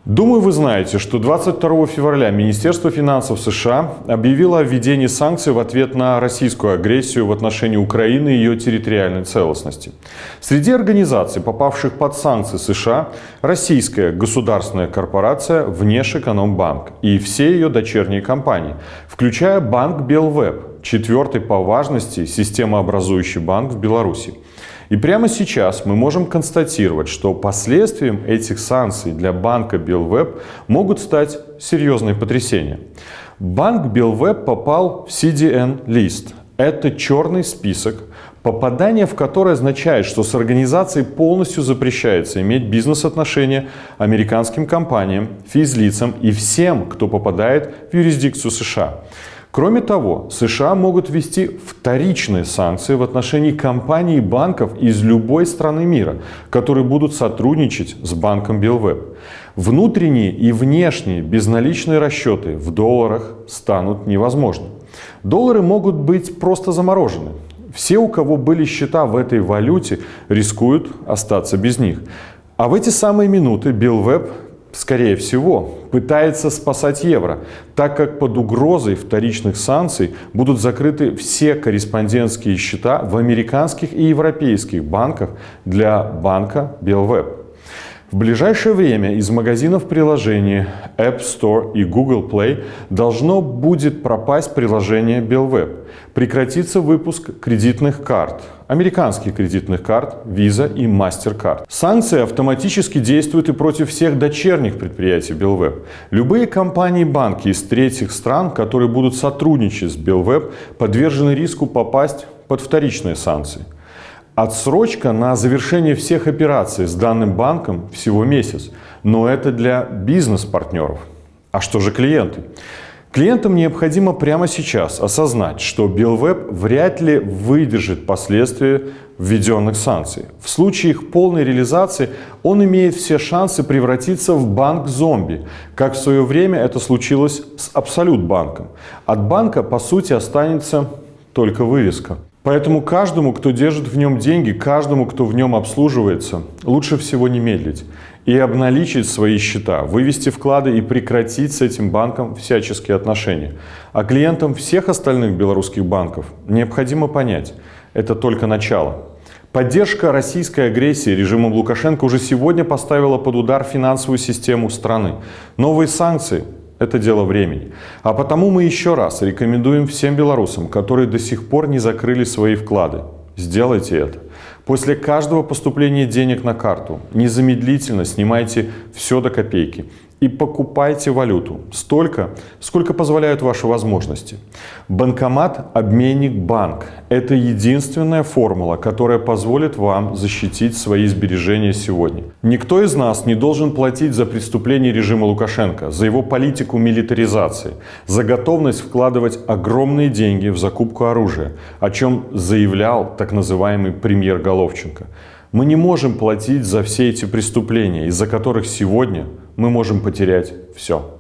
Думаю, вы знаете, что 22 февраля Министерство финансов США объявило о введении санкций в ответ на российскую агрессию в отношении Украины и ее территориальной целостности. Среди организаций, попавших под санкции США, российская государственная корпорация Внешэкономбанк и все ее дочерние компании, включая банк Белвеб, четвертый по важности системообразующий банк в Беларуси. И прямо сейчас мы можем констатировать, что последствием этих санкций для банка Белвеб могут стать серьезные потрясения. Банк Белвеб попал в CDN-лист. Это черный список, попадание в который означает, что с организацией полностью запрещается иметь бизнес-отношения американским компаниям, физлицам и всем, кто попадает в юрисдикцию США. Кроме того, США могут ввести вторичные санкции в отношении компаний и банков из любой страны мира, которые будут сотрудничать с банком Белвеб. Внутренние и внешние безналичные расчеты в долларах станут невозможны. Доллары могут быть просто заморожены. Все, у кого были счета в этой валюте, рискуют остаться без них. А в эти самые минуты Белвеб, скорее всего, пытается спасать евро, так как под угрозой вторичных санкций будут закрыты все корреспондентские счета в американских и европейских банках для банка Белвеб. В ближайшее время из магазинов приложений App Store и Google Play должно будет пропасть приложение Белвеб. Прекратится выпуск кредитных карт, американских кредитных карт Visa и MasterCard. Санкции автоматически действуют и против всех дочерних предприятий Белвеб. Любые компании и банки из третьих стран, которые будут сотрудничать с Белвеб, подвержены риску попасть под вторичные санкции. Отсрочка на завершение всех операций с данным банком всего месяц. Но это для бизнес-партнеров. А что же клиенты? Клиентам необходимо прямо сейчас осознать, что Белвеб вряд ли выдержит последствия введенных санкций. В случае их полной реализации он имеет все шансы превратиться в банк-зомби, как в свое время это случилось с Абсолют-банком. От банка, по сути, останется только вывеска. Поэтому каждому, кто держит в нем деньги, каждому, кто в нем обслуживается, лучше всего не медлить и обналичить свои счета, вывести вклады и прекратить с этим банком всяческие отношения. А клиентам всех остальных белорусских банков необходимо понять, это только начало. Поддержка российской агрессии режимом Лукашенко уже сегодня поставила под удар финансовую систему страны. Новые санкции – это дело времени. А потому мы еще раз рекомендуем всем белорусам, которые до сих пор не закрыли свои вклады, сделайте это. После каждого поступления денег на карту незамедлительно снимайте все до копейки и покупайте валюту столько, сколько позволяют ваши возможности. Банкомат «Обменник Банк» – это единственная формула, которая позволит вам защитить свои сбережения сегодня. Никто из нас не должен платить за преступления режима Лукашенко, за его политику милитаризации, за готовность вкладывать огромные деньги в закупку оружия, о чем заявлял так называемый премьер Головченко. Мы не можем платить за все эти преступления, из-за которых сегодня мы можем потерять все.